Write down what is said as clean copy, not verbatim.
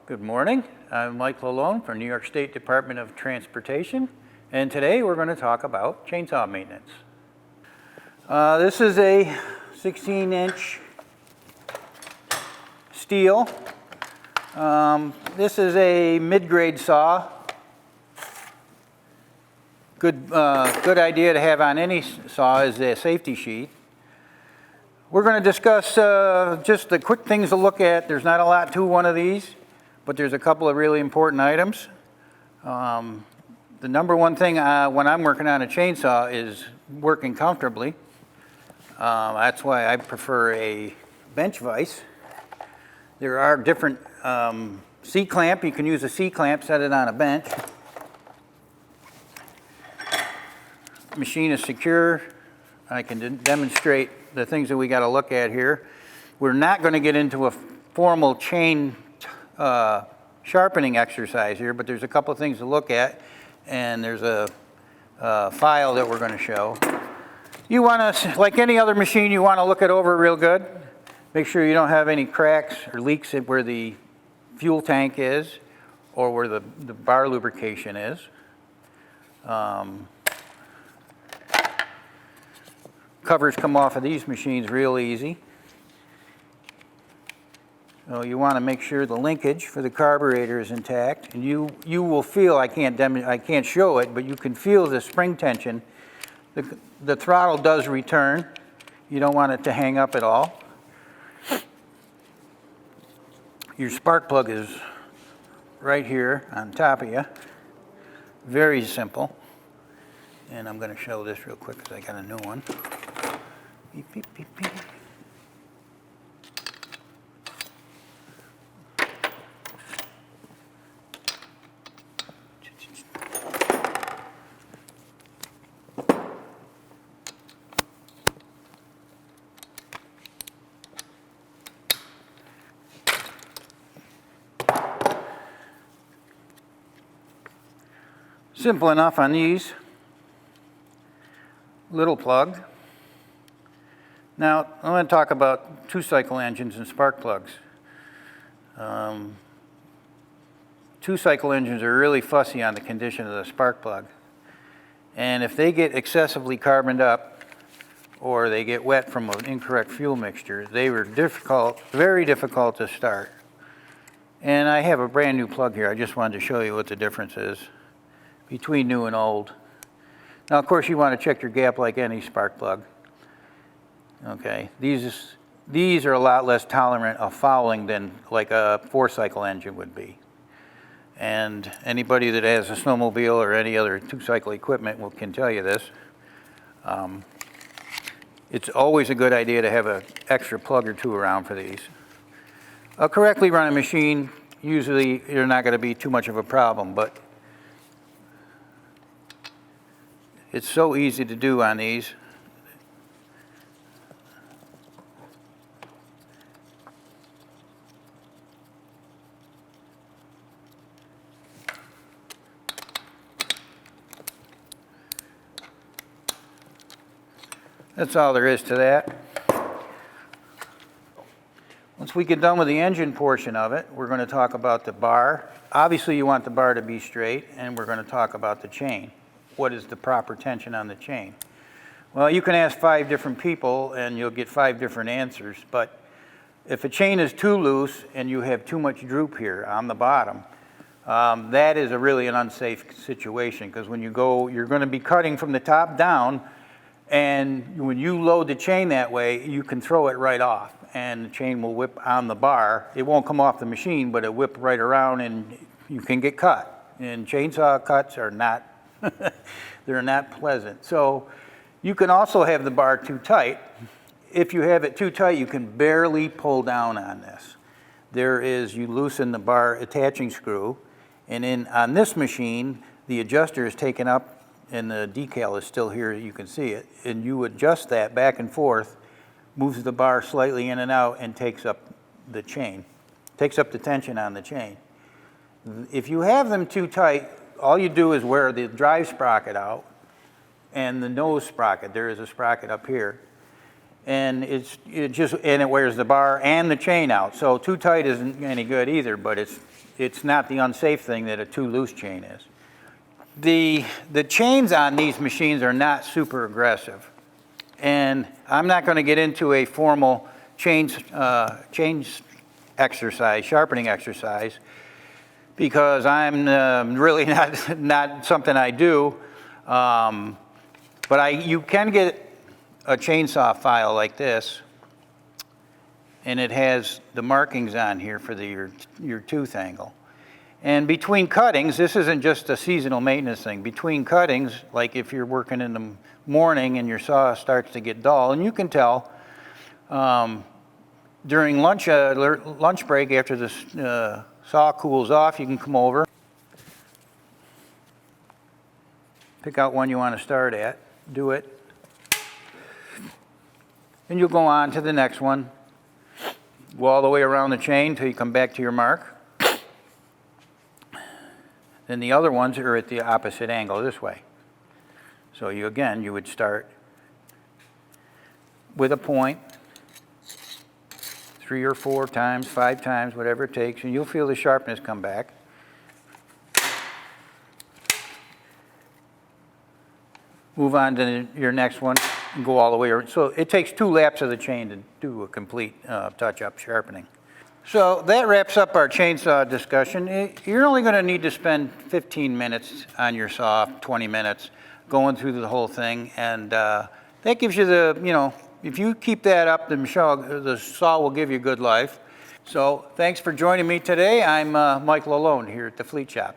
Good morning. I'm Mike Lalone from New York State Department of Transportation, and today we're going to talk about chainsaw maintenance. This is a 16-inch steel. This is a mid-grade saw. Good idea to have on any saw is a safety sheet. We're going to discuss just the quick things to look at. There's not a lot to one of these, but there's a couple of really important items. The number one thing when I'm working on a chainsaw is working comfortably. That's why I prefer a bench vise. There are different C-clamp. You can use a C-clamp, set it on a bench. Machine is secure. I can demonstrate the things that we got to look at here. We're not going to get into a formal chain sharpening exercise here, but there's a couple of things to look at, and there's a file that we're going to show. You want to, like any other machine, you want to look it over real good. Make sure you don't have any cracks or leaks where the fuel tank is or where the bar lubrication is. Covers come off of these machines real easy. So you want to make sure the linkage for the carburetor is intact, and you will feel, I can't show it, but you can feel the spring tension. The throttle does return. You don't want it to hang up at all. Your spark plug is right here on top of you. Very simple. And I'm going to show this real quick because I got a new one. Beep, beep, beep, beep. Simple enough on these. Little plug. Now, I'm going to talk about two-cycle engines and spark plugs. Two-cycle engines are really fussy on the condition of the spark plug. And if they get excessively carboned up or they get wet from an incorrect fuel mixture, they were very difficult to start. And I have a brand new plug here. I just wanted to show you what the difference is between new and old. Now, of course, you want to check your gap like any spark plug. Okay, these are a lot less tolerant of fouling than like a four-cycle engine would be. And anybody that has a snowmobile or any other two-cycle equipment can tell you this. It's always a good idea to have an extra plug or two around for these. A correctly run machine, usually you're not going to be too much of a problem, but it's so easy to do on these. That's all there is to that. Once we get done with the engine portion of it, we're going to talk about the bar. Obviously, you want the bar to be straight, and we're going to talk about the chain. What is the proper tension on the chain? Well, you can ask 5 different people, and you'll get 5 different answers. But if a chain is too loose and you have too much droop here on the bottom, that is really an unsafe situation, because when you go, you're going to be cutting from the top down. And when you load the chain that way, you can throw it right off, and the chain will whip on the bar. It won't come off the machine, but it'll whip right around, and you can get cut. And chainsaw cuts are not, they're not pleasant. So you can also have the bar too tight. If you have it too tight, you can barely pull down on this. You loosen the bar attaching screw, and on this machine, the adjuster is taken up, and the decal is still here, you can see it, and you adjust that back and forth, moves the bar slightly in and out, and takes up the chain, takes up the tension on the chain. If you have them too tight, all you do is wear the drive sprocket out and the nose sprocket. There is a sprocket up here, and it wears the bar and the chain out. So too tight isn't any good either, but it's not the unsafe thing that a too loose chain is. The chains on these machines are not super aggressive. And I'm not going to get into a formal chains exercise, sharpening exercise, because I'm really not something I do. But you can get a chainsaw file like this, and it has the markings on here for your tooth angle. And between cuttings, this isn't just a seasonal maintenance thing. Between cuttings, like if you're working in the morning and your saw starts to get dull, and you can tell during lunch break after the saw cools off, you can come over, pick out one you want to start at, do it, and you'll go on to the next one. Go all the way around the chain until you come back to your mark. Then the other ones are at the opposite angle this way. So you would start with a point 3 or 4 times, 5 times, whatever it takes, and you'll feel the sharpness come back. Move on to your next one and go all the way around. So it takes 2 laps of the chain to do a complete touch-up sharpening. So that wraps up our chainsaw discussion. You're only going to need to spend 15 minutes on your saw, 20 minutes, going through the whole thing. And that gives you if you keep that up, the saw will give you a good life. So thanks for joining me today. I'm Mike Lalone here at the Fleet Shop.